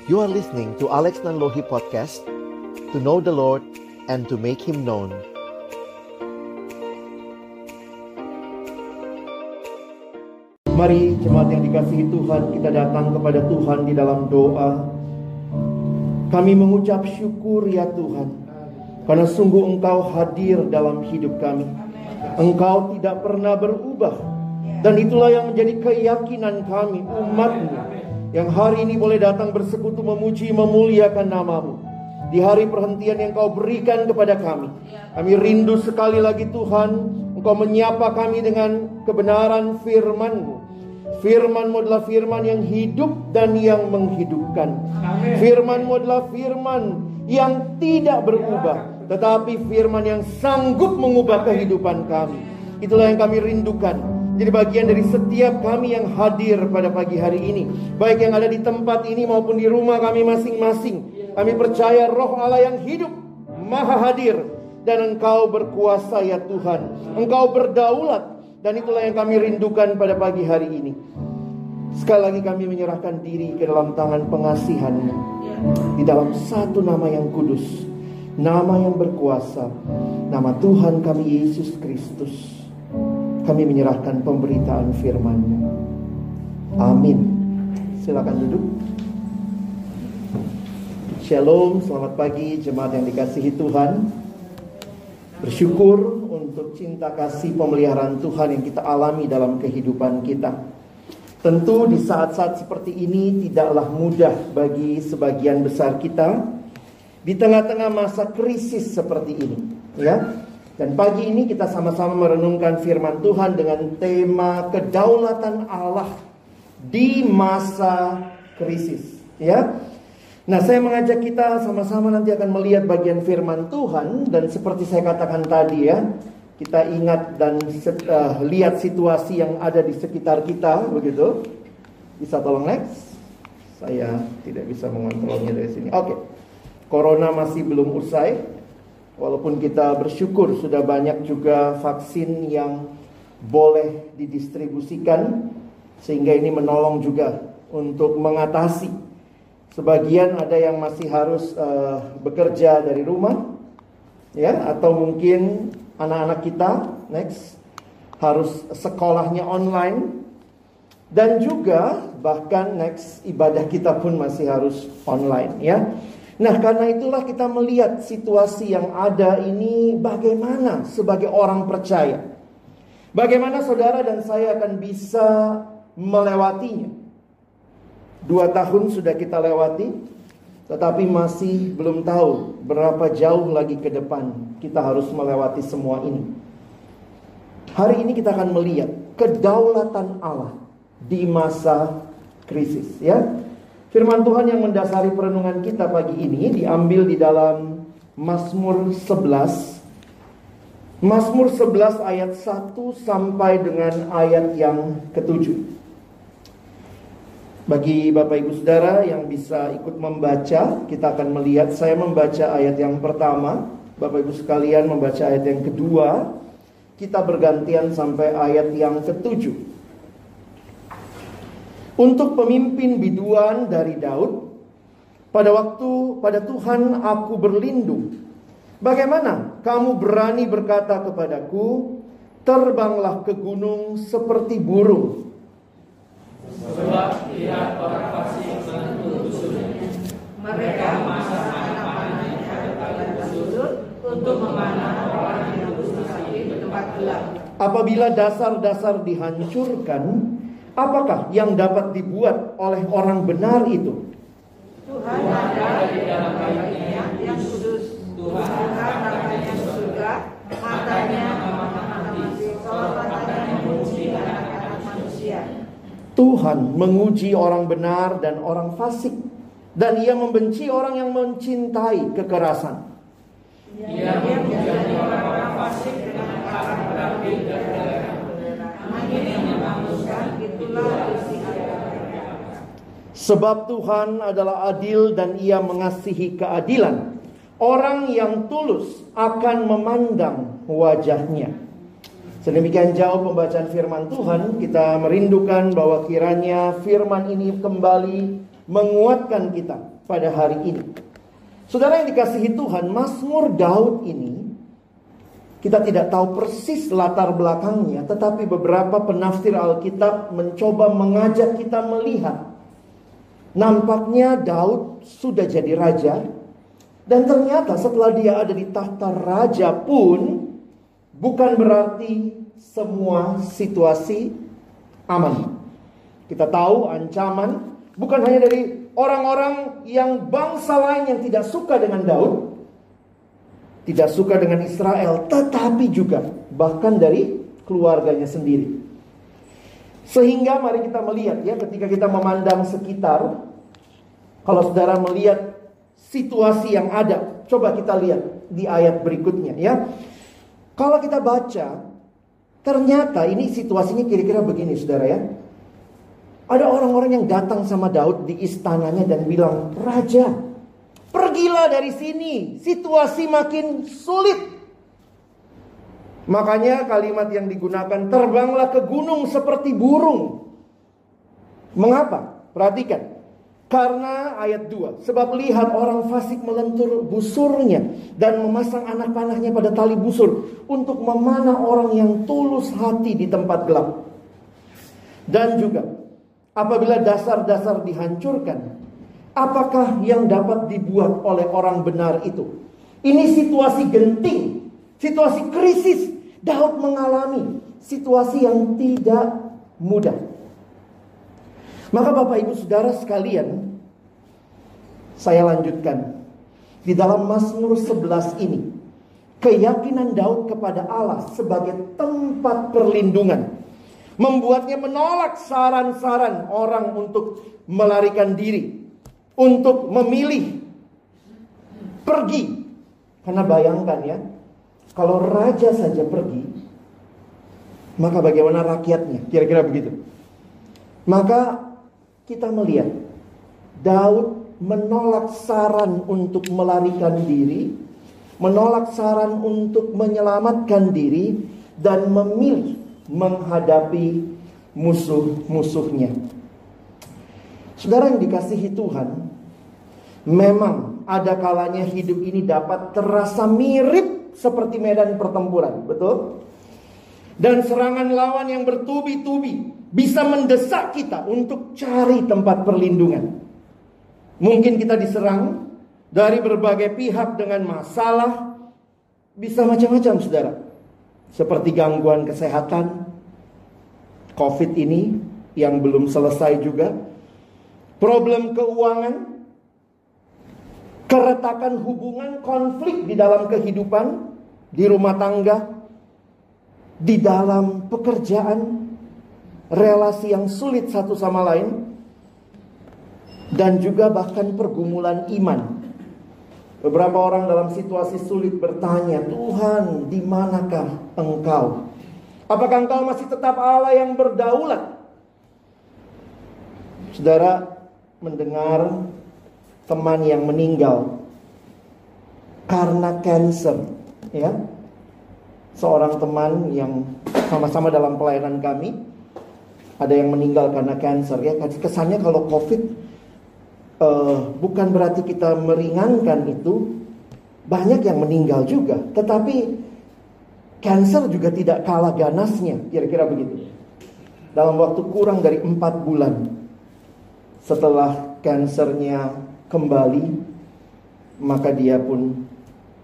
You are listening to Alex Nanlohi Podcast, to know the Lord and to make Him known. Mari jemaat yang dikasihi Tuhan, kita datang kepada Tuhan di dalam doa. Kami mengucap syukur ya Tuhan, karena sungguh Engkau hadir dalam hidup kami. Engkau tidak pernah berubah, dan itulah yang menjadi keyakinan kami, umat-Mu, yang hari ini boleh datang bersekutu memuji, memuliakan nama-Mu. Di hari perhentian yang Kau berikan kepada kami, kami rindu sekali lagi Tuhan, Engkau menyapa kami dengan kebenaran firman-Mu. Firman-Mu adalah firman yang hidup dan yang menghidupkan. Firman-Mu adalah firman yang tidak berubah, tetapi firman yang sanggup mengubah kehidupan kami. Itulah yang kami rindukan. Jadi bagian dari setiap kami yang hadir pada pagi hari ini, baik yang ada di tempat ini maupun di rumah kami masing-masing, kami percaya Roh Allah yang hidup, maha hadir, dan Engkau berkuasa ya Tuhan. Engkau berdaulat, dan itulah yang kami rindukan pada pagi hari ini. Sekali lagi kami menyerahkan diri ke dalam tangan pengasihan-Mu, di dalam satu nama yang kudus, nama yang berkuasa, nama Tuhan kami Yesus Kristus. Kami menyerahkan pemberitaan firman-Mu. Amin. Silakan duduk. Shalom, selamat pagi jemaat yang dikasihi Tuhan. Bersyukur untuk cinta kasih pemeliharaan Tuhan yang kita alami dalam kehidupan kita. Tentu di saat-saat seperti ini tidaklah mudah bagi sebagian besar kita di tengah-tengah masa krisis seperti ini, ya. Dan pagi ini kita sama-sama merenungkan firman Tuhan dengan tema kedaulatan Allah di masa krisis, ya. Nah, saya mengajak kita sama-sama nanti akan melihat bagian firman Tuhan, dan seperti saya katakan tadi ya, kita ingat dan lihat situasi yang ada di sekitar kita, begitu. Bisa tolong next? Saya tidak bisa mengontrolnya dari sini. Oke. Corona masih belum usai. Walaupun kita bersyukur sudah banyak juga vaksin yang boleh didistribusikan, sehingga ini menolong juga untuk mengatasi. Sebagian ada yang masih harus bekerja dari rumah, ya, atau mungkin anak-anak kita next harus sekolahnya online, dan juga bahkan next ibadah kita pun masih harus online, ya. Nah, karena itulah kita melihat situasi yang ada ini bagaimana sebagai orang percaya. Bagaimana saudara dan saya akan bisa melewatinya. 2 tahun sudah kita lewati, tetapi masih belum tahu berapa jauh lagi ke depan kita harus melewati semua ini. Hari ini kita akan melihat kedaulatan Allah di masa krisis, ya. Firman Tuhan yang mendasari perenungan kita pagi ini diambil di dalam Mazmur 11. Mazmur 11 ayat 1 sampai dengan ayat yang ke-7. Bagi Bapak Ibu Saudara yang bisa ikut membaca, kita akan melihat, saya membaca ayat yang pertama, Bapak Ibu sekalian membaca ayat yang kedua, kita bergantian sampai ayat yang ke-7. Untuk pemimpin biduan dari Daud, pada Tuhan aku berlindung. Bagaimana kamu berani berkata kepadaku, terbanglah ke gunung seperti burung. Sebab lihat orang fasik menuntut sudut. Mereka memasang anak-anaknya di hadapan sudut untuk memanah orang yang bersaksi di tempat gelap. Apabila dasar-dasar dihancurkan, apakah yang dapat dibuat oleh orang benar itu? Tuhan ada di dalam bayinya yang kudus. Tuhan matanya surga, matanya mengamati, sorot matanya menguji anak-anak manusia. Tuhan menguji orang benar dan orang fasik, dan Ia membenci orang yang mencintai kekerasan. Ia menjadi orang-orang fasik dengan akan berapi dan darah. Angin yang menghanguskan, itulah isi hati. Sebab Tuhan adalah adil dan Ia mengasihi keadilan. Orang yang tulus akan memandang wajahnya. Sedemikian jauh pembacaan firman Tuhan, kita merindukan bahwa kiranya firman ini kembali menguatkan kita pada hari ini. Saudara yang dikasihi Tuhan, Mazmur Daud ini kita tidak tahu persis latar belakangnya, tetapi beberapa penafsir Alkitab mencoba mengajak kita melihat. Nampaknya Daud sudah jadi raja, dan ternyata setelah dia ada di tahta raja pun bukan berarti semua situasi aman. Kita tahu ancaman bukan hanya dari orang-orang yang bangsa lain yang tidak suka dengan Daud, tidak suka dengan Israel, tetapi juga bahkan dari keluarganya sendiri. Sehingga mari kita melihat ya, ketika kita memandang sekitar, kalau saudara melihat situasi yang ada, coba kita lihat di ayat berikutnya ya. Kalau kita baca, ternyata ini situasinya kira-kira begini saudara ya. Ada orang-orang yang datang sama Daud di istananya dan bilang, "Raja, pergilah dari sini, situasi makin sulit." Makanya kalimat yang digunakan, terbanglah ke gunung seperti burung. Mengapa? Perhatikan. Karena ayat 2, sebab lihat orang fasik melentur busurnya dan memasang anak panahnya pada tali busur untuk memanah orang yang tulus hati di tempat gelap. Dan juga apabila dasar-dasar dihancurkan, apakah yang dapat dibuat oleh orang benar itu? Ini situasi genting, situasi krisis. Daud mengalami situasi yang tidak mudah. Maka Bapak Ibu Saudara sekalian, saya lanjutkan. Di dalam Mazmur 11 ini, keyakinan Daud kepada Allah sebagai tempat perlindungan membuatnya menolak saran-saran orang untuk melarikan diri, untuk memilih pergi. Karena bayangkan ya, kalau raja saja pergi, maka bagaimana rakyatnya? Kira-kira begitu. Maka kita melihat Daud menolak saran untuk melarikan diri, menolak saran untuk menyelamatkan diri, dan memilih menghadapi musuh-musuhnya. Saudara yang dikasihi Tuhan, memang ada kalanya hidup ini dapat terasa mirip seperti medan pertempuran, betul? Dan serangan lawan yang bertubi-tubi bisa mendesak kita untuk cari tempat perlindungan. Mungkin kita diserang dari berbagai pihak dengan masalah, bisa macam-macam saudara. Seperti gangguan kesehatan, COVID ini yang belum selesai juga, problem keuangan, keretakan hubungan, konflik di dalam kehidupan, di rumah tangga, di dalam pekerjaan, relasi yang sulit satu sama lain, dan juga bahkan pergumulan iman. Beberapa orang dalam situasi sulit bertanya, "Tuhan, di manakah Engkau? Apakah Engkau masih tetap Allah yang berdaulat?" Saudara mendengar teman yang meninggal karena kanker, ya. Seorang teman yang sama-sama dalam pelayanan kami, ada yang meninggal karena kanker, ya. Kesannya kalau COVID bukan berarti kita meringankan itu, banyak yang meninggal juga. Tetapi kanker juga tidak kalah ganasnya, kira-kira begitu. Dalam waktu kurang dari 4 bulan setelah kankernya kembali, maka dia pun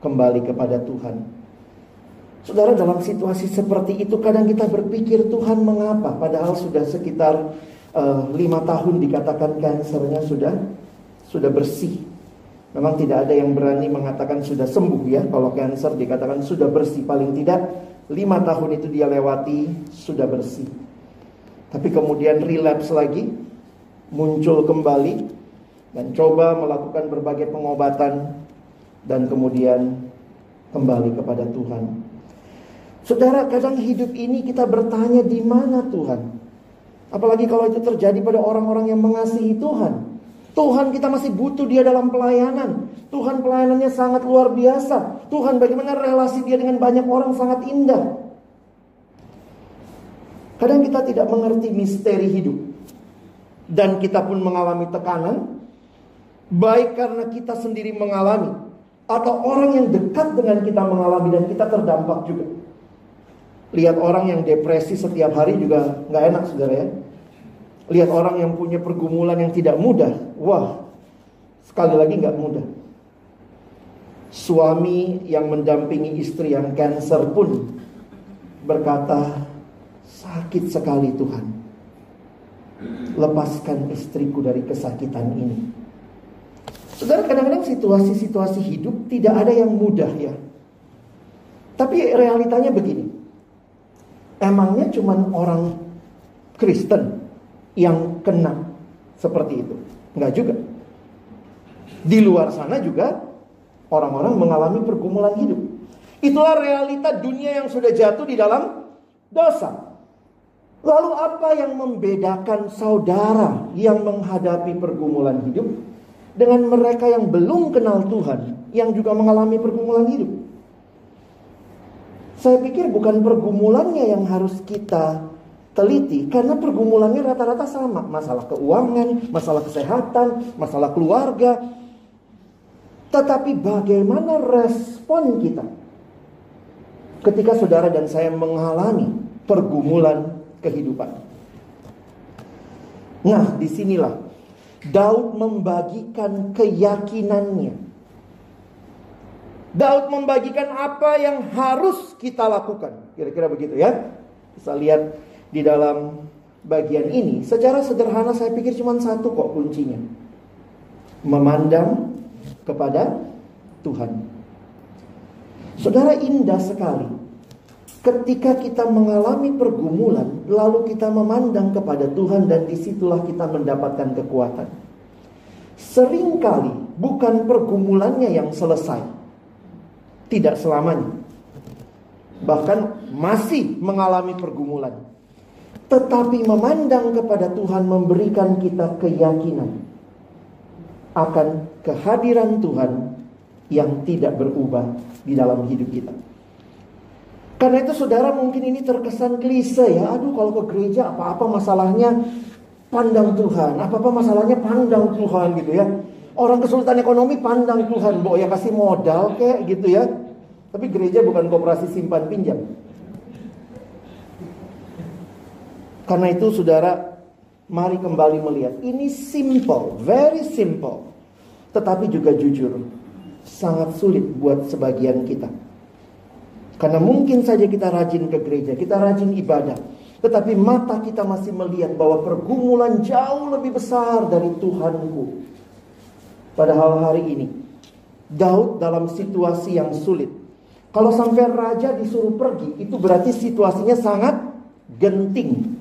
kembali kepada Tuhan. Saudara, dalam situasi seperti itu kadang kita berpikir, Tuhan mengapa? Padahal sudah sekitar 5 tahun dikatakan kankernya sudah bersih. Memang tidak ada yang berani mengatakan sudah sembuh ya. Kalau kanker dikatakan sudah bersih, paling tidak 5 tahun itu dia lewati sudah bersih. Tapi kemudian relapse lagi, muncul kembali, dan coba melakukan berbagai pengobatan, dan kemudian kembali kepada Tuhan. Saudara, kadang hidup ini kita bertanya, di mana Tuhan? Apalagi kalau itu terjadi pada orang-orang yang mengasihi Tuhan. Tuhan, kita masih butuh dia dalam pelayanan. Tuhan, pelayanannya sangat luar biasa. Tuhan, bagaimana relasi dia dengan banyak orang sangat indah. Kadang kita tidak mengerti misteri hidup, dan kita pun mengalami tekanan, Baik karena kita sendiri mengalami, atau orang yang dekat dengan kita mengalami dan kita terdampak juga. Lihat orang yang depresi setiap hari juga gak enak, saudara ya. Lihat orang yang punya pergumulan yang tidak mudah. Wah, sekali lagi gak mudah. Suami yang mendampingi istri yang kanker pun berkata, sakit sekali Tuhan, lepaskan istriku dari kesakitan ini. Saudara, kadang-kadang situasi-situasi hidup tidak ada yang mudah ya. Tapi realitanya begini, emangnya cuman orang Kristen yang kena seperti itu? Enggak juga. Di luar sana juga orang-orang mengalami pergumulan hidup. Itulah realita dunia yang sudah jatuh di dalam dosa. Lalu apa yang membedakan saudara yang menghadapi pergumulan hidup dengan mereka yang belum kenal Tuhan, yang juga mengalami pergumulan hidup? Saya pikir bukan pergumulannya yang harus kita teliti, karena pergumulannya rata-rata sama. Masalah keuangan, masalah kesehatan, masalah keluarga. Tetapi bagaimana respon kita ketika saudara dan saya mengalami pergumulan kehidupan? Nah, disinilah Daud membagikan keyakinannya. Daud membagikan apa yang harus kita lakukan. Kira-kira begitu ya. Bisa lihat di dalam bagian ini. Secara sederhana saya pikir cuma satu kok kuncinya. Memandang kepada Tuhan. Saudara, indah sekali ketika kita mengalami pergumulan, lalu kita memandang kepada Tuhan, dan disitulah kita mendapatkan kekuatan. Seringkali bukan pergumulannya yang selesai, tidak selamanya, bahkan masih mengalami pergumulan, tetapi memandang kepada Tuhan memberikan kita keyakinan akan kehadiran Tuhan yang tidak berubah di dalam hidup kita. Karena itu saudara, mungkin ini terkesan klise ya. Aduh, kalau ke gereja apa-apa masalahnya pandang Tuhan, apa-apa masalahnya pandang Tuhan gitu ya. Orang kesulitan ekonomi pandang Tuhan, ya kasih modal kayak gitu ya. Tapi gereja bukan koperasi simpan pinjam. Karena itu saudara, mari kembali melihat. Ini simple, very simple. Tetapi juga jujur, sangat sulit buat sebagian kita. Karena mungkin saja kita rajin ke gereja, kita rajin ibadah, tetapi mata kita masih melihat bahwa pergumulan jauh lebih besar dari Tuhanku. Padahal hari ini Daud dalam situasi yang sulit. Kalau sampai raja disuruh pergi, itu berarti situasinya sangat genting.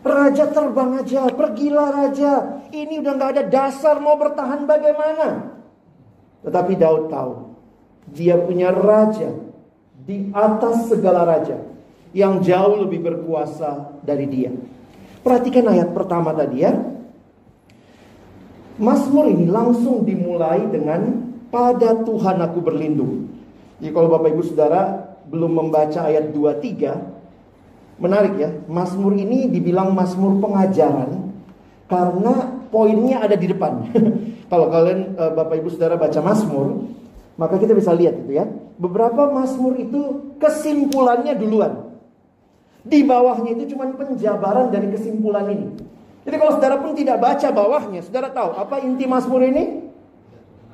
Raja terbang aja, pergilah raja. Ini udah gak ada dasar, mau bertahan bagaimana? Tetapi Daud tahu, dia punya raja di atas segala raja, yang jauh lebih berkuasa dari dia. Perhatikan ayat pertama tadi ya. Mazmur ini langsung dimulai dengan pada Tuhan aku berlindung. Jadi kalau Bapak Ibu Saudara belum membaca ayat 2-3, menarik ya, Mazmur ini dibilang Mazmur pengajaran karena poinnya ada di depan. Kalau kalian Bapak Ibu Saudara baca Mazmur, maka kita bisa lihat itu ya. Beberapa Mazmur itu kesimpulannya duluan. Di bawahnya itu cuma penjabaran dari kesimpulan ini. Jadi kalau saudara pun tidak baca bawahnya, saudara tahu apa inti Mazmur ini?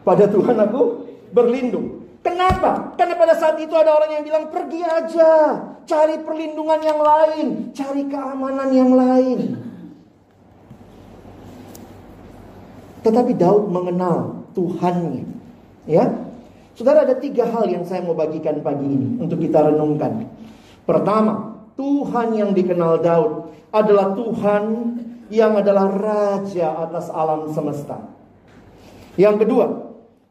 Pada Tuhan aku berlindung. Kenapa? Karena pada saat itu ada orang yang bilang, pergi aja, cari perlindungan yang lain, cari keamanan yang lain. Tetapi Daud mengenal Tuhannya. Ya, saudara, ada 3 hal yang saya mau bagikan pagi ini untuk kita renungkan. Pertama, Tuhan yang dikenal Daud adalah Tuhan yang adalah Raja atas alam semesta. Yang kedua,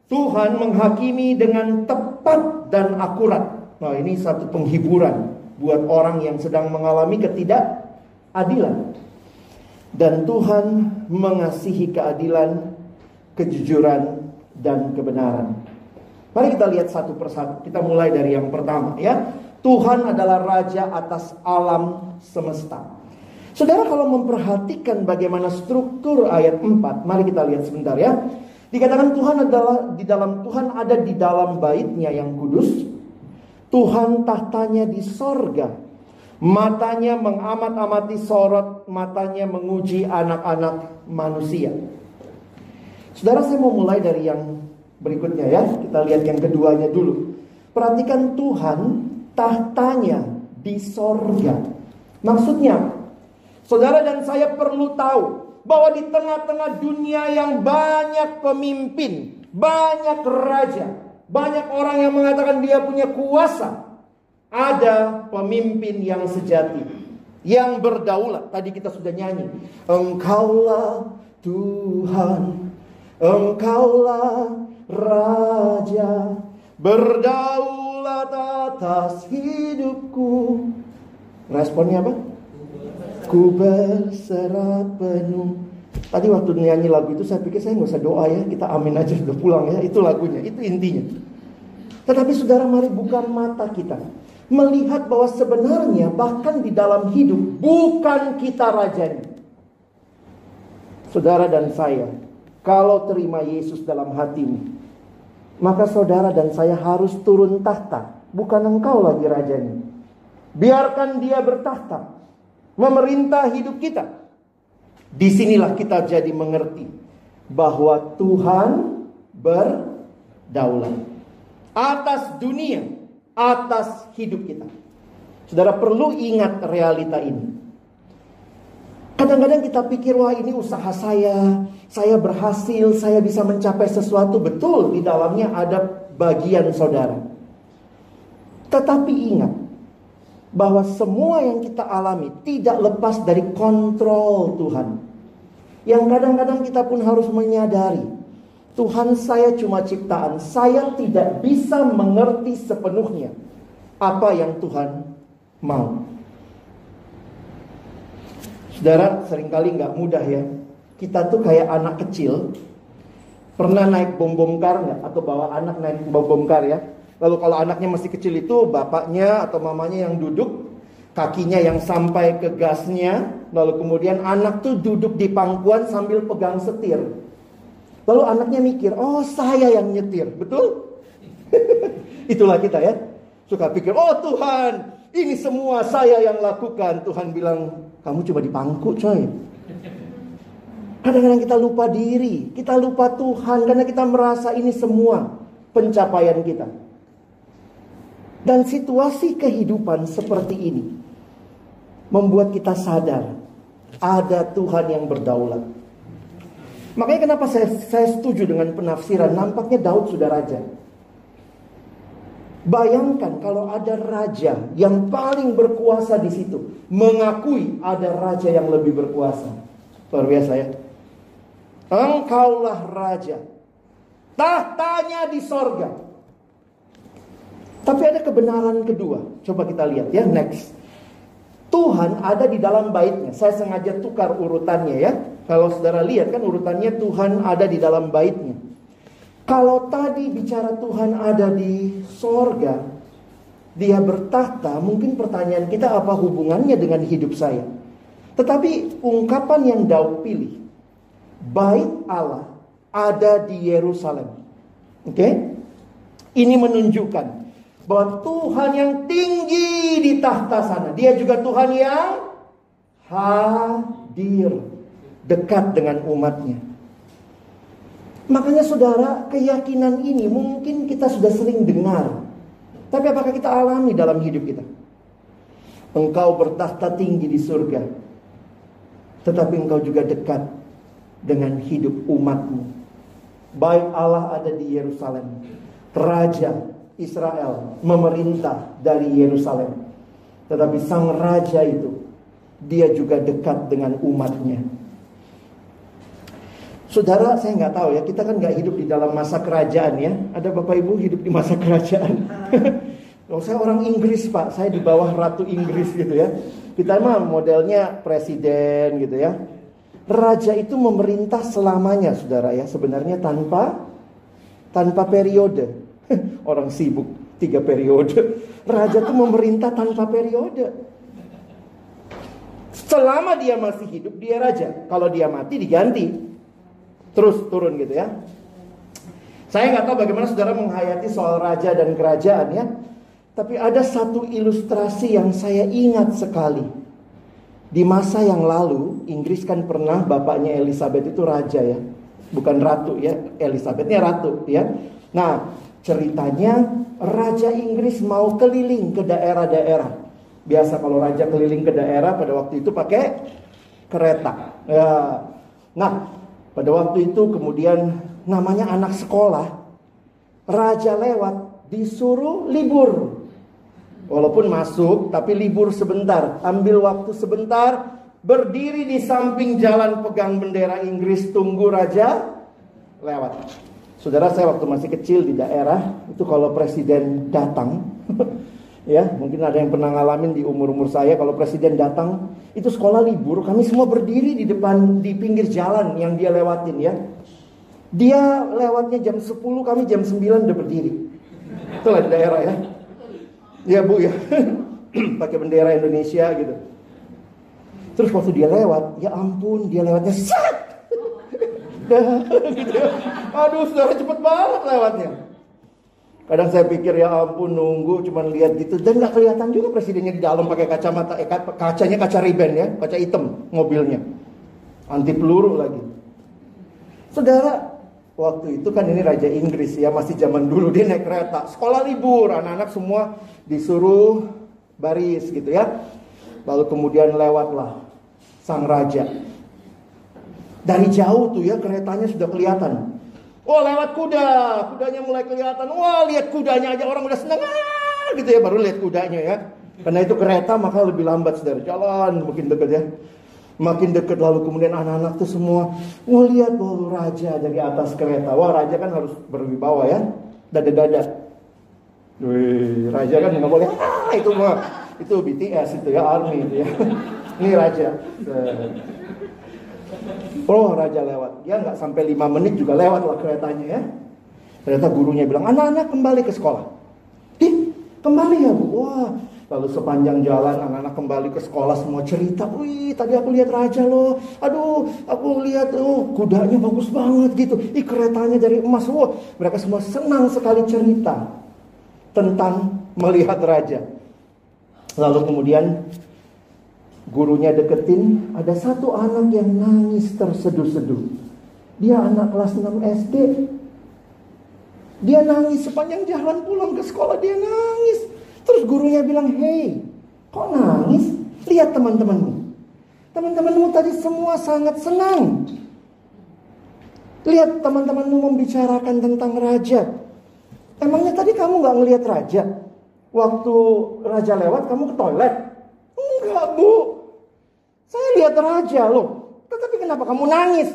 Tuhan menghakimi dengan tepat dan akurat. Nah, ini satu penghiburan buat orang yang sedang mengalami ketidakadilan. Dan Tuhan mengasihi keadilan, kejujuran, dan kebenaran. Mari kita lihat satu persatu. Kita mulai dari yang pertama ya. Tuhan adalah Raja atas alam semesta. Saudara, kalau memperhatikan bagaimana struktur ayat 4, mari kita lihat sebentar ya. Dikatakan Tuhan Tuhan ada di dalam bait-Nya yang kudus. Tuhan tahtanya di sorga. Matanya mengamat-amati sorot, matanya menguji anak-anak manusia. Saudara, saya mau mulai dari yang berikutnya ya. Kita lihat yang keduanya dulu. Perhatikan, Tuhan tahtanya di sorga. Maksudnya, saudara dan saya perlu tahu bahwa di tengah-tengah dunia yang banyak pemimpin, banyak raja, banyak orang yang mengatakan dia punya kuasa, ada pemimpin yang sejati, yang berdaulat. Tadi kita sudah nyanyi, Engkaulah Tuhan, Engkaulah Raja, berdaulat atas hidupku. Responnya apa? Ku berserah penuh. Tadi waktu nyanyi lagu itu saya pikir saya nggak usah doa ya, kita amin aja udah pulang ya. Itu lagunya, itu intinya. Tetapi saudara, mari buka mata kita, melihat bahwa sebenarnya bahkan di dalam hidup bukan kita rajanya. Saudara dan saya, kalau terima Yesus dalam hatimu, maka saudara dan saya harus turun tahta. Bukan engkau lagi rajanya. Biarkan dia bertahta, memerintah hidup kita. Disinilah kita jadi mengerti bahwa Tuhan berdaulat atas dunia, atas hidup kita. Saudara perlu ingat realita ini. Kadang-kadang kita pikir, wah ini usaha saya berhasil, saya bisa mencapai sesuatu. Betul, di dalamnya ada bagian saudara. Tetapi ingat bahwa semua yang kita alami tidak lepas dari kontrol Tuhan. Yang kadang-kadang kita pun harus menyadari, Tuhan, saya cuma ciptaan, saya tidak bisa mengerti sepenuhnya apa yang Tuhan mau. Saudara, seringkali gak mudah ya. Kita tuh kayak anak kecil. Pernah naik bom kar gak? Atau bawa anak naik bom kar ya. Lalu kalau anaknya masih kecil itu bapaknya atau mamanya yang duduk, kakinya yang sampai ke gasnya. Lalu kemudian anak tuh duduk di pangkuan sambil pegang setir. Lalu anaknya mikir, oh saya yang nyetir, betul? Itulah kita ya. Suka pikir, oh Tuhan, ini semua saya yang lakukan. Tuhan bilang, kamu cuma di pangku coy. Kadang-kadang kita lupa diri, kita lupa Tuhan, karena kita merasa ini semua pencapaian kita. Dan situasi kehidupan seperti ini membuat kita sadar ada Tuhan yang berdaulat. Makanya kenapa saya setuju dengan penafsiran, nampaknya Daud sudah raja. Bayangkan kalau ada raja yang paling berkuasa di situ mengakui ada raja yang lebih berkuasa. Luar biasa ya. Engkaulah raja, tahtanya di sorga. Tapi ada kebenaran kedua. Coba kita lihat ya, next. Tuhan ada di dalam bait-Nya. Saya sengaja tukar urutannya ya. Kalau saudara lihat kan urutannya, Tuhan ada di dalam bait-Nya. Kalau tadi bicara Tuhan ada di sorga, dia bertahta, mungkin pertanyaan kita apa hubungannya dengan hidup saya? Tetapi ungkapan yang Daud pilih, bait Allah ada di Yerusalem. Oke? Ini menunjukkan bahwa Tuhan yang tinggi di tahta sana, dia juga Tuhan yang hadir dekat dengan umatnya. Makanya saudara, keyakinan ini mungkin kita sudah sering dengar, tapi apakah kita alami dalam hidup kita? Engkau bertahta tinggi di surga, tetapi engkau juga dekat dengan hidup umatmu. Bait Allah ada di Yerusalem. Raja Israel memerintah dari Yerusalem. Tetapi sang raja itu, dia juga dekat dengan umatnya. Saudara, saya nggak tahu ya, kita kan nggak hidup di dalam masa kerajaan ya. Ada bapak ibu hidup di masa kerajaan. Saya orang Inggris pak, saya di bawah ratu Inggris gitu ya. Kita mah modelnya presiden gitu ya. Raja itu memerintah selamanya saudara ya, sebenarnya tanpa periode. Orang sibuk 3 periode. Raja itu memerintah tanpa periode. Selama dia masih hidup dia raja. Kalau dia mati diganti. Terus turun gitu ya. Saya nggak tahu bagaimana saudara menghayati soal raja dan kerajaan ya. Tapi ada satu ilustrasi yang saya ingat sekali. Di masa yang lalu, Inggris kan pernah bapaknya Elizabeth itu raja ya. Bukan ratu ya, Elizabethnya ratu ya. Nah, ceritanya Raja Inggris mau keliling ke daerah-daerah. Biasa kalau raja keliling ke daerah pada waktu itu pakai kereta ya. Nah, pada waktu itu kemudian namanya anak sekolah. Raja lewat, disuruh libur. Walaupun masuk, tapi libur sebentar. Ambil waktu sebentar, berdiri di samping jalan pegang bendera Inggris, tunggu raja lewat. Saudara, saya waktu masih kecil di daerah, itu kalau presiden datang, ya mungkin ada yang pernah ngalamin di umur-umur saya, kalau presiden datang, itu sekolah libur, kami semua berdiri di depan, di pinggir jalan yang dia lewatin ya. Dia lewatnya jam 10, kami jam 9 udah berdiri. Itulah di daerah ya. Ya bu ya, pakai bendera Indonesia gitu. Terus waktu dia lewat, ya ampun, dia lewatnya set, gitu ya. Aduh, saudara cepet banget lewatnya. Kadang saya pikir ya ampun, nunggu cuman lihat gitu, dan nggak kelihatan juga presidennya di dalam pakai kacamata, kacanya kaca riben ya, kaca hitam mobilnya, anti peluru lagi. Saudara, waktu itu kan ini Raja Inggris ya, masih zaman dulu, dia naik kereta, sekolah libur, anak-anak semua disuruh baris gitu ya. Lalu kemudian lewatlah sang raja. Dari jauh tuh ya keretanya sudah kelihatan. Oh lewat kuda, kudanya mulai kelihatan. Wah lihat kudanya aja orang udah senang gitu ya, baru lihat kudanya ya. Karena itu kereta maka lebih lambat saudara, jalan makin dekat ya. Makin dekat lalu kemudian anak-anak tuh semua ngelihat bahwa raja dari atas kereta. Wah raja kan harus berwibawa ya, dada-dada. Wih, raja kan nggak boleh. Itu mah itu BTS itu ya, army itu ya. Ini raja. Oh raja lewat. Ya nggak sampai 5 menit juga lewat lah keretanya ya. Ternyata gurunya bilang, anak-anak kembali ke sekolah. Kembali ya bu. Wah. Lalu sepanjang jalan anak-anak kembali ke sekolah semua cerita. Wih tadi aku lihat raja loh. Aduh aku lihat kudanya bagus banget gitu. Keretanya dari emas. Wah mereka semua senang sekali cerita tentang melihat raja. Lalu kemudian gurunya deketin, ada satu anak yang nangis terseduh-seduh. Dia anak kelas 6 SD. Dia nangis sepanjang jalan pulang ke sekolah, dia nangis. Terus gurunya bilang, "Hei, kok nangis? Lihat teman-temanmu. Teman-temanmu tadi semua sangat senang. Lihat teman-temanmu membicarakan tentang raja. Emangnya tadi kamu gak ngelihat raja? Waktu raja lewat kamu ke toilet?" "Enggak bu, saya lihat raja loh. Tetapi kenapa kamu nangis?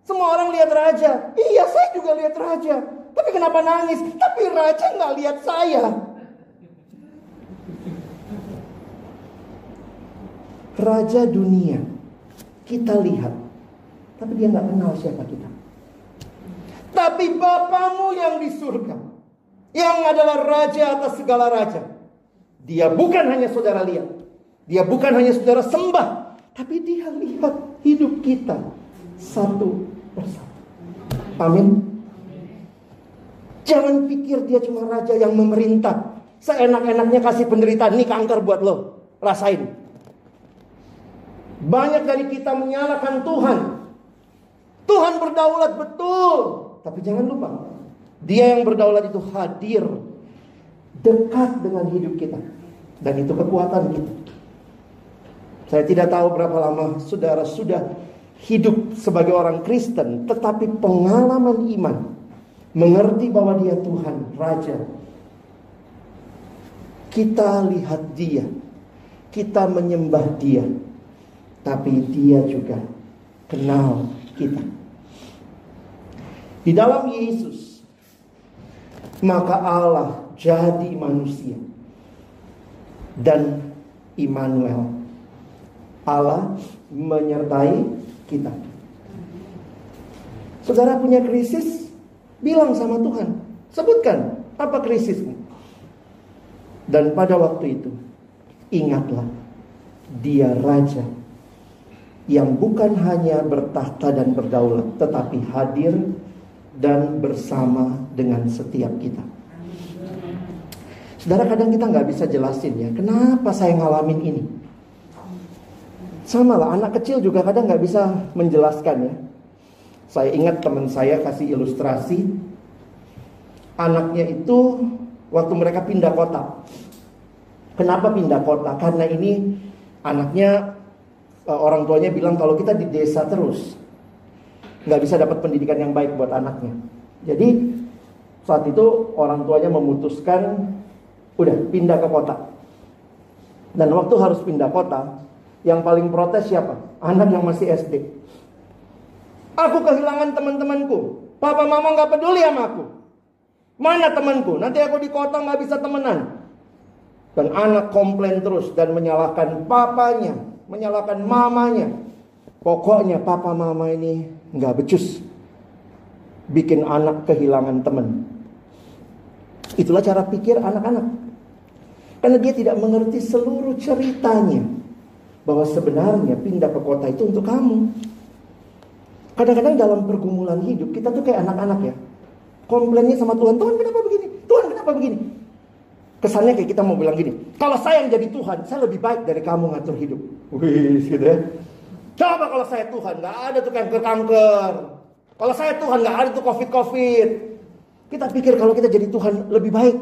Semua orang lihat raja." "Iya saya juga lihat raja. Tapi kenapa nangis?" "Tapi raja gak lihat saya." Raja dunia kita lihat, tapi dia gak kenal siapa kita. Tapi Bapamu yang di surga, yang adalah raja atas segala raja, dia bukan hanya saudara lihat, dia bukan hanya saudara sembah, tapi dia lihat hidup kita satu persatu. Amin. Jangan pikir dia cuma raja yang memerintah, seenak-enaknya kasih penderitaan, nih kanker buat lo, rasain. Banyak dari kita menyalahkan Tuhan. Tuhan berdaulat betul, tapi jangan lupa, Dia yang berdaulat itu hadir dekat dengan hidup kita. Dan itu kekuatan kita. Saya tidak tahu berapa lama saudara sudah hidup sebagai orang Kristen, tetapi pengalaman iman, mengerti bahwa Dia Tuhan, Raja. Kita lihat Dia, kita menyembah Dia, tapi Dia juga kenal kita. Di dalam Yesus, maka Allah jadi manusia. Dan Immanuel, Allah menyertai kita. Saudara punya krisis, bilang sama Tuhan, sebutkan apa krisismu. Dan pada waktu itu, ingatlah, Dia Raja yang bukan hanya bertahta dan berdaulat, tetapi hadir dan bersama dengan setiap kita. Saudara, kadang kita nggak bisa jelasin ya, kenapa saya ngalamin ini. Sama lah, anak kecil juga kadang nggak bisa menjelaskan ya. Saya ingat teman saya kasih ilustrasi, anaknya itu waktu mereka pindah kota. Kenapa pindah kota? Karena ini anaknya, orang tuanya bilang kalau kita di desa terus nggak bisa dapat pendidikan yang baik buat anaknya. Jadi saat itu orang tuanya memutuskan udah pindah ke kota. Dan waktu harus pindah kota, yang paling protes siapa? Anak yang masih SD. Aku kehilangan teman-temanku. Papa mama gak peduli sama aku. Mana temanku? Nanti aku di kota gak bisa temenan. Dan anak komplain terus dan menyalahkan papanya, menyalahkan mamanya. Pokoknya papa mama ini gak becus, bikin anak kehilangan teman. Itulah cara pikir anak-anak. Karena dia tidak mengerti seluruh ceritanya, bahwa sebenarnya pindah ke kota itu untuk kamu. Kadang-kadang dalam pergumulan hidup kita tuh kayak anak-anak ya, komplainnya sama Tuhan, Tuhan kenapa begini, Tuhan kenapa begini. Kesannya kayak kita mau bilang gini, kalau saya yang jadi Tuhan, saya lebih baik dari kamu ngatur hidup. Wih, gitu ya. Coba kalau saya Tuhan, gak ada tuh kanker-kanker. Kalau saya Tuhan, gak ada tuh covid-covid. Kita pikir kalau kita jadi Tuhan lebih baik.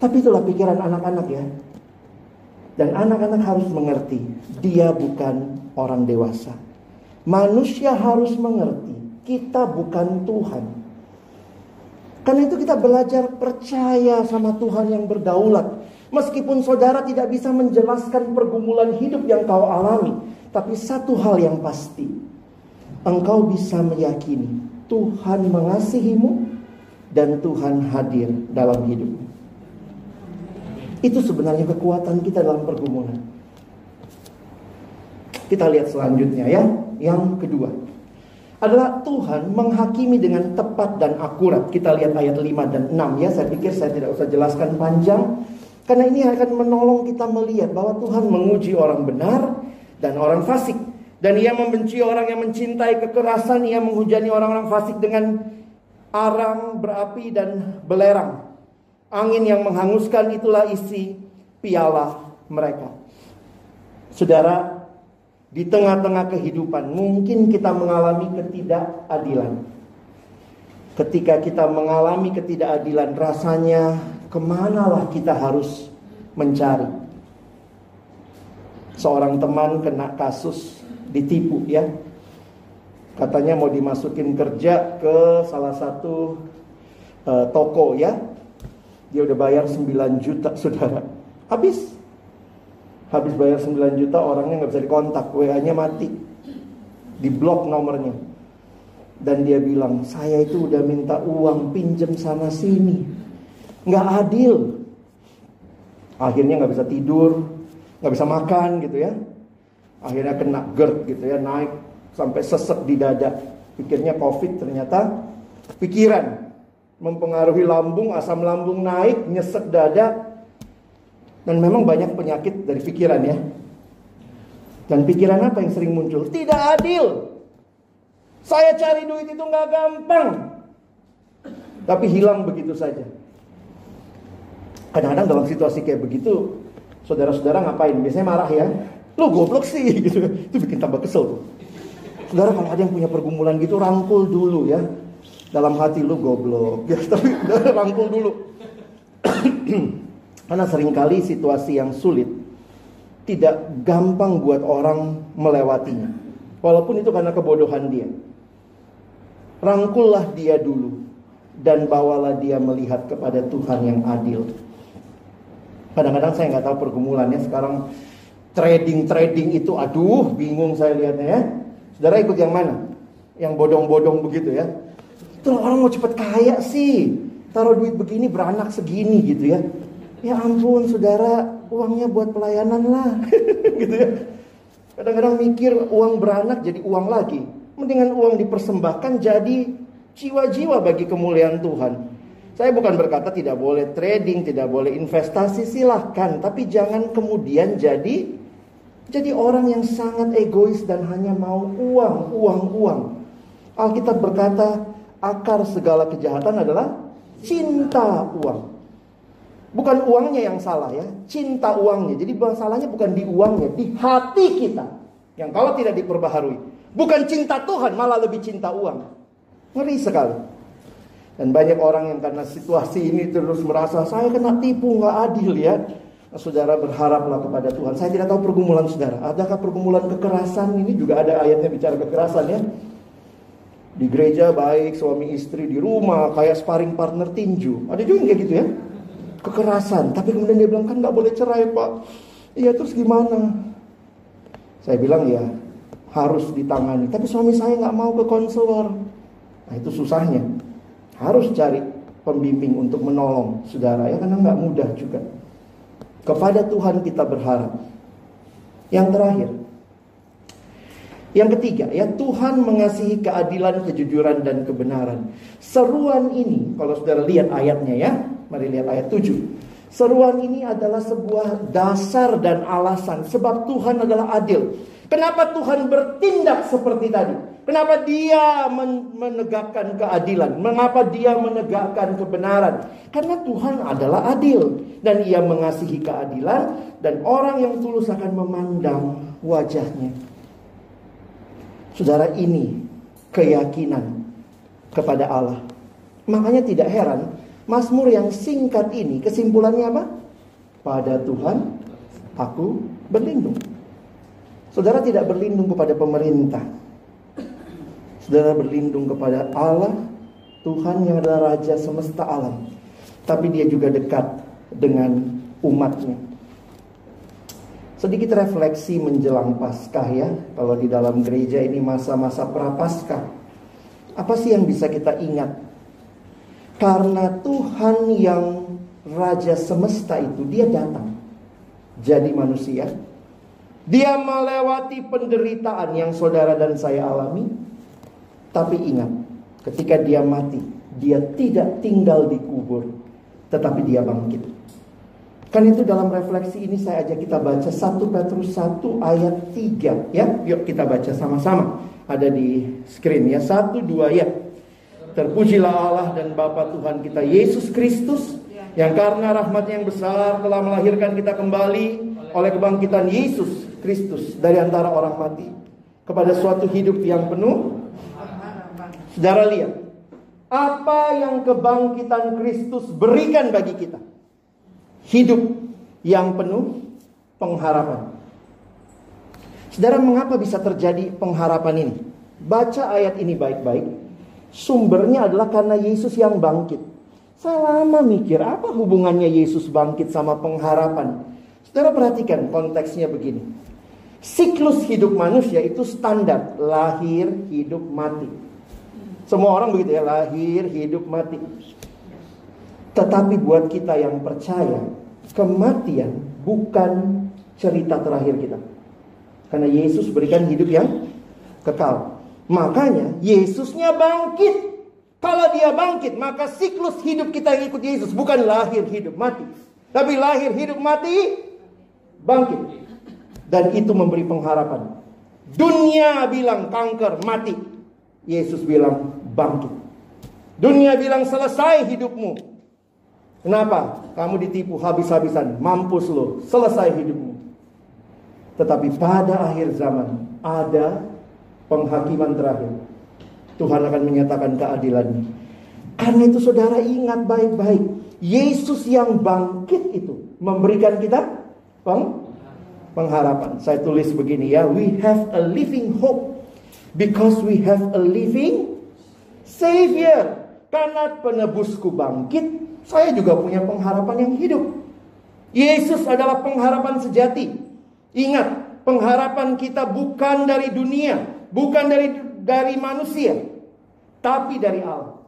Tapi itulah pikiran anak-anak ya. Dan anak-anak harus mengerti, dia bukan orang dewasa. Manusia harus mengerti, kita bukan Tuhan. Karena itu kita belajar percaya sama Tuhan yang berdaulat. Meskipun saudara tidak bisa menjelaskan pergumulan hidup yang kau alami, tapi satu hal yang pasti, engkau bisa meyakini Tuhan mengasihimu dan Tuhan hadir dalam hidupmu. Itu sebenarnya kekuatan kita dalam pergumulan. Kita lihat selanjutnya ya. Yang kedua adalah Tuhan menghakimi dengan tepat dan akurat. Kita lihat ayat 5 dan 6 ya. Saya pikir saya tidak usah jelaskan panjang, karena ini akan menolong kita melihat bahwa Tuhan menguji orang benar dan orang fasik. Dan Ia membenci orang yang mencintai kekerasan. Ia menghujani orang-orang fasik dengan arang berapi dan belerang. Angin yang menghanguskan itulah isi piala mereka. Saudara, di tengah-tengah kehidupan mungkin kita mengalami ketidakadilan. Ketika kita mengalami ketidakadilan, rasanya kemanalah kita harus mencari. Seorang teman kena kasus ditipu ya. Katanya mau dimasukin kerja ke salah satu toko ya. Dia udah bayar 9 juta saudara. Habis bayar 9 juta, orangnya gak bisa dikontak, WA-nya mati, diblok nomornya. Dan dia bilang, saya itu udah minta uang pinjem sana sini, gak adil. Akhirnya gak bisa tidur, gak bisa makan gitu ya. Akhirnya kena GERD gitu ya, naik sampai sesek di dada. Pikirnya COVID, ternyata pikiran. Mempengaruhi lambung, asam lambung naik, nyesek dada. Dan memang banyak penyakit dari pikiran ya. Dan pikiran apa yang sering muncul? Tidak adil. Saya cari duit itu gak gampang, tapi hilang begitu saja. Kadang-kadang dalam situasi kayak begitu, saudara-saudara ngapain? Biasanya marah ya. Lu goblok sih gitu. Itu bikin tambah kesel tuh. Saudara, kalau ada yang punya pergumulan gitu, rangkul dulu ya. Dalam hati, lu goblok ya, tapi rangkul dulu. Karena seringkali situasi yang sulit tidak gampang buat orang melewatinya, walaupun itu karena kebodohan dia. Rangkullah dia dulu dan bawalah dia melihat kepada Tuhan yang adil. Kadang-kadang saya nggak tahu pergumulannya sekarang. Trading itu, aduh bingung saya lihatnya ya. Saudara ikut yang mana? Yang bodong-bodong begitu ya. Itu orang mau cepet kaya sih, taruh duit begini beranak segini gitu ya. Ya ampun saudara, uangnya buat pelayanan lah gitu ya. Kadang-kadang mikir uang beranak jadi uang lagi. Mendingan uang dipersembahkan jadi jiwa-jiwa bagi kemuliaan Tuhan. Saya bukan berkata tidak boleh trading, tidak boleh investasi, silahkan. Tapi jangan kemudian jadi orang yang sangat egois dan hanya mau uang. Alkitab berkata, akar segala kejahatan adalah cinta uang. Bukan uangnya yang salah ya, cinta uangnya. Jadi masalahnya bukan di uangnya, di hati kita yang kalau tidak diperbaharui. Bukan cinta Tuhan, malah lebih cinta uang. Ngeri sekali. Dan banyak orang yang karena situasi ini terus merasa saya kena tipu, gak adil ya. Nah, saudara berharaplah kepada Tuhan. Saya tidak tahu pergumulan saudara. Adakah pergumulan kekerasan? Ini juga ada ayatnya bicara kekerasan ya. Di gereja baik, suami istri, di rumah kayak sparring partner tinju. Ada juga yang kayak gitu ya. Kekerasan. Tapi kemudian dia bilang, kan gak boleh cerai Pak. Iya, terus gimana? Saya bilang ya harus ditangani. Tapi suami saya gak mau ke konselor. Nah itu susahnya. Harus cari pembimbing untuk menolong saudara ya, karena gak mudah juga. Kepada Tuhan kita berharap. Yang terakhir, yang ketiga ya, Tuhan mengasihi keadilan, kejujuran, dan kebenaran. Seruan ini, kalau saudara lihat ayatnya ya, mari lihat ayat 7. Seruan ini adalah sebuah dasar dan alasan, sebab Tuhan adalah adil. Kenapa Tuhan bertindak seperti tadi? Kenapa dia menegakkan keadilan? Mengapa dia menegakkan kebenaran? Karena Tuhan adalah adil. Dan ia mengasihi keadilan, dan orang yang tulus akan memandang wajahnya. Saudara, ini keyakinan kepada Allah. Makanya tidak heran Mazmur yang singkat ini kesimpulannya apa? Pada Tuhan aku berlindung. Saudara tidak berlindung kepada pemerintah. Saudara berlindung kepada Allah, Tuhan yang adalah Raja semesta alam. Tapi dia juga dekat dengan umatnya. Sedikit refleksi menjelang Paskah ya. Kalau di dalam gereja ini masa-masa pra-Paskah. Apa sih yang bisa kita ingat? Karena Tuhan yang Raja semesta itu, dia datang jadi manusia. Dia melewati penderitaan yang saudara dan saya alami. Tapi ingat, ketika dia mati, dia tidak tinggal di kubur, tetapi dia bangkit. Kan itu dalam refleksi ini saya ajak kita baca 1 Petrus 1 ayat 3 ya. Yuk kita baca sama-sama. Ada di screen ya. 1, 2 ya. Terpujilah Allah dan Bapa Tuhan kita Yesus Kristus, yang karena rahmat-Nya yang besar telah melahirkan kita kembali oleh kebangkitan Yesus Kristus dari antara orang mati kepada suatu hidup yang penuh. Saudara lihat, apa yang kebangkitan Kristus berikan bagi kita? Hidup yang penuh pengharapan. Saudara, mengapa bisa terjadi pengharapan ini? Baca ayat ini baik-baik. Sumbernya adalah karena Yesus yang bangkit. Saya lama mikir, apa hubungannya Yesus bangkit sama pengharapan? Saudara perhatikan konteksnya begini. Siklus hidup manusia itu standar, lahir, hidup, mati. Semua orang begitu ya, lahir, hidup, mati. Tetapi buat kita yang percaya, kematian bukan cerita terakhir kita. Karena Yesus berikan hidup yang kekal. Makanya Yesusnya bangkit. Kalau dia bangkit, maka siklus hidup kita yang ikut Yesus bukan lahir, hidup, mati. Tapi lahir, hidup, mati, bangkit. Dan itu memberi pengharapan. Dunia bilang kanker, mati. Yesus bilang bangkit. Dunia bilang selesai hidupmu. Kenapa? Kamu ditipu habis-habisan. Mampus lo, selesai hidupmu. Tetapi pada akhir zaman ada penghakiman terakhir. Tuhan akan menyatakan keadilannya. Karena itu saudara ingat baik-baik. Yesus yang bangkit itu memberikan kita pengharapan. Saya tulis begini ya. We have a living hope because we have a living Savior. Karena penebusku bangkit, saya juga punya pengharapan yang hidup. Yesus adalah pengharapan sejati. Ingat, pengharapan kita bukan dari dunia, bukan dari manusia, tapi dari Allah.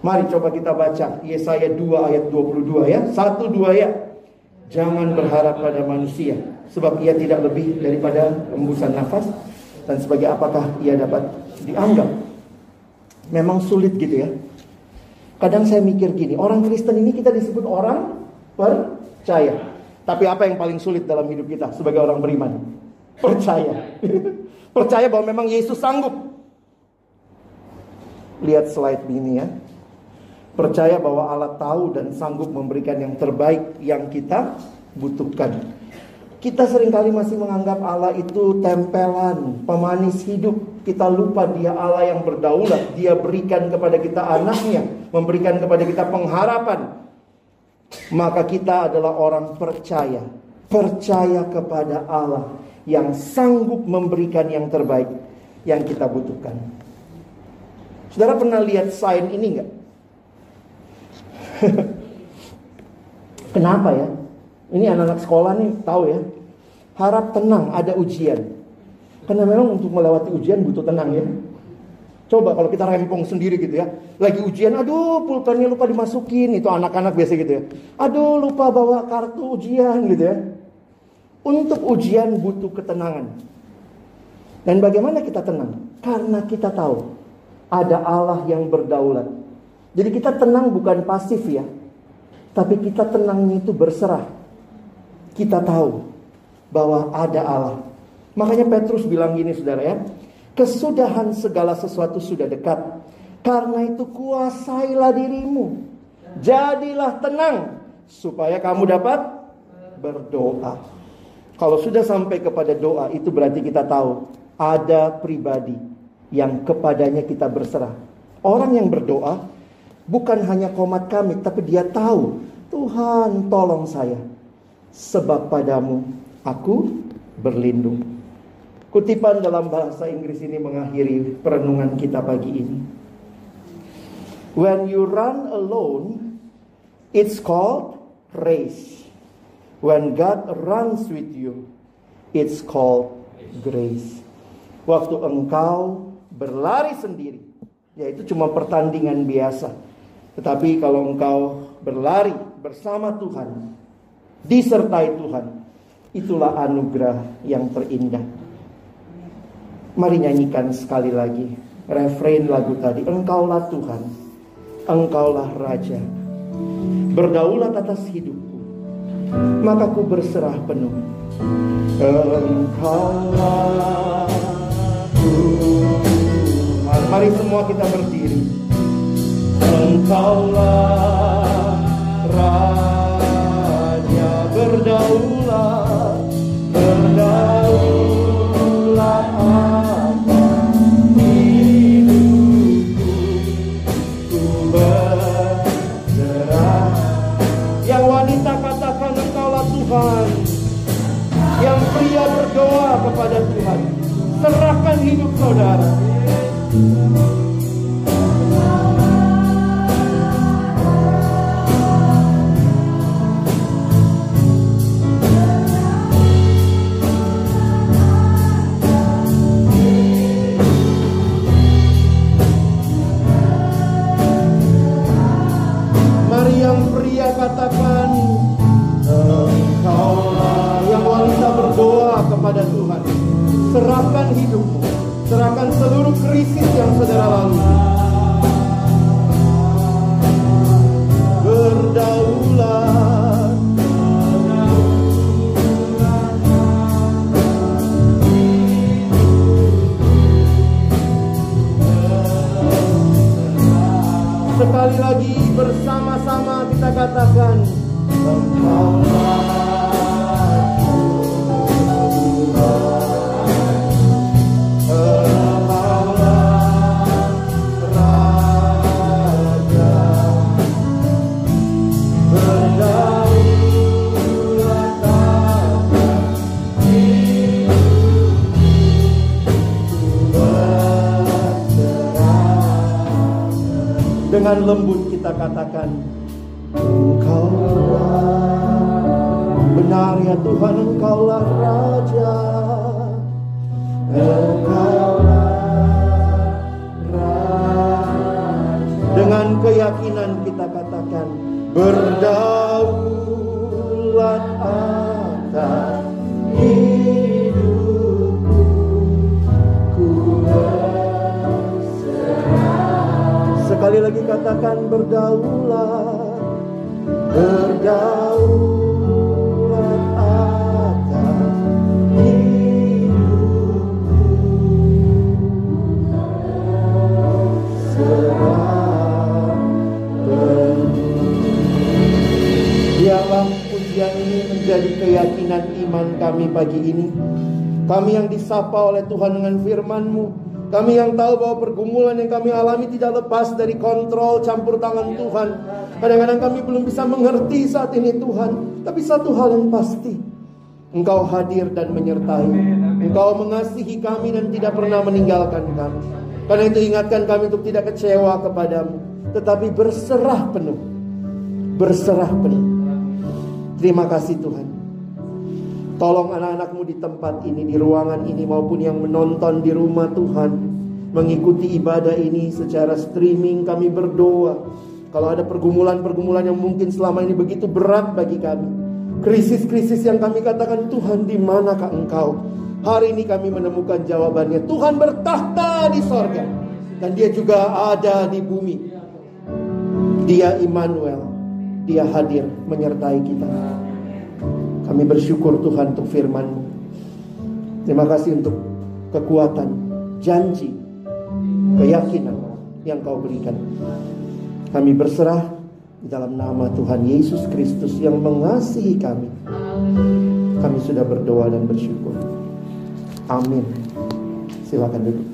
Mari coba kita baca Yesaya 2 ayat 22 ya. 1, 2 ya. Jangan berharap pada manusia, sebab ia tidak lebih daripada hembusan nafas, dan sebagai apakah ia dapat dianggap. Memang sulit gitu ya. Kadang saya mikir gini, orang Kristen ini kita disebut orang percaya. Tapi apa yang paling sulit dalam hidup kita sebagai orang beriman? Percaya. Percaya bahwa memang Yesus sanggup. Lihat slide ini ya. Percaya bahwa Allah tahu dan sanggup memberikan yang terbaik yang kita butuhkan. Kita seringkali masih menganggap Allah itu tempelan, pemanis hidup. Kita lupa Dia Allah yang berdaulat. Dia berikan kepada kita anaknya, memberikan kepada kita pengharapan. Maka kita adalah orang percaya. Percaya kepada Allah yang sanggup memberikan yang terbaik yang kita butuhkan. Saudara pernah lihat sign ini enggak? Kenapa ya? Ini anak-anak sekolah nih tahu ya. Harap tenang, ada ujian. Karena memang untuk melewati ujian butuh tenang ya. Coba kalau kita rempong sendiri gitu ya. Lagi ujian, aduh pulpennya lupa dimasukin. Itu anak-anak biasa gitu ya. Aduh lupa bawa kartu ujian gitu ya. Untuk ujian butuh ketenangan. Dan bagaimana kita tenang? Karena kita tahu ada Allah yang berdaulat. Jadi kita tenang bukan pasif ya. Tapi kita tenangnya itu berserah. Kita tahu bahwa ada Allah. Makanya Petrus bilang gini saudara ya. Kesudahan segala sesuatu sudah dekat. Karena itu kuasailah dirimu. Jadilah tenang. Supaya kamu dapat berdoa. Kalau sudah sampai kepada doa, itu berarti kita tahu ada pribadi yang kepadanya kita berserah. Orang yang berdoa bukan hanya komat kami, tapi dia tahu, Tuhan tolong saya, sebab padamu aku berlindung. Kutipan dalam bahasa Inggris ini mengakhiri perenungan kita pagi ini. When you run alone, it's called race. When God runs with you, it's called grace. Waktu engkau berlari sendiri, yaitu cuma pertandingan biasa. Tetapi kalau engkau berlari bersama Tuhan, disertai Tuhan, itulah anugerah yang terindah. Mari nyanyikan sekali lagi refrain lagu tadi. Engkaulah Tuhan, Engkaulah Raja, berdaulat atas hidupku, maka ku berserah penuh. Engkaulah Tuhan. Mari semua kita berdiri. Engkaulah Raja, berdaulat, berdaulat atas hidupku, ku berserah. Yang wanita katakan engkaulah Tuhan. Yang pria berdoa kepada Tuhan. Serahkan hidup saudara. Mari yang pria katakan engkaulah. Yang wanita berdoa kepada Tuhan. Serahkan hidupmu. Serahkan seluruh krisis yang saudara lalui. Berdaulat. Sekali lagi bersama-sama kita katakan engkaulah. Dengan lembut kita katakan Engkaulah benar ya Tuhan, Engkaulah Raja, Engkaulah Raja. Dengan keyakinan kita katakan berdaulat atas hidupku, ku sekali lagi katakan berdaulat, berdaulat atas hidupku. kami pagi ini. Kami yang disapa oleh Tuhan dengan firman-Mu. Kami yang tahu bahwa pergumulan yang kami alami tidak lepas dari kontrol campur tangan Tuhan. Kadang-kadang kami belum bisa mengerti saat ini Tuhan. Tapi satu hal yang pasti, Engkau hadir dan menyertai. Engkau mengasihi kami dan tidak pernah meninggalkan kami. Karena itu ingatkan kami untuk tidak kecewa kepadamu, tetapi berserah penuh. Berserah penuh. Terima kasih Tuhan. Tolong anak-anak-Mu di tempat ini, di ruangan ini, maupun yang menonton di rumah Tuhan, mengikuti ibadah ini secara streaming. Kami berdoa, kalau ada pergumulan-pergumulan yang mungkin selama ini begitu berat bagi kami, krisis-krisis yang kami katakan, Tuhan di manakah Engkau? Hari ini kami menemukan jawabannya. Tuhan bertahta di sorga, dan Dia juga ada di bumi. Dia Immanuel, Dia hadir menyertai kita. Kami bersyukur Tuhan untuk firman-Mu. Terima kasih untuk kekuatan, janji, keyakinan yang Kau berikan. Kami berserah di dalam nama Tuhan Yesus Kristus yang mengasihi kami. Kami sudah berdoa dan bersyukur. Amin. Silakan duduk.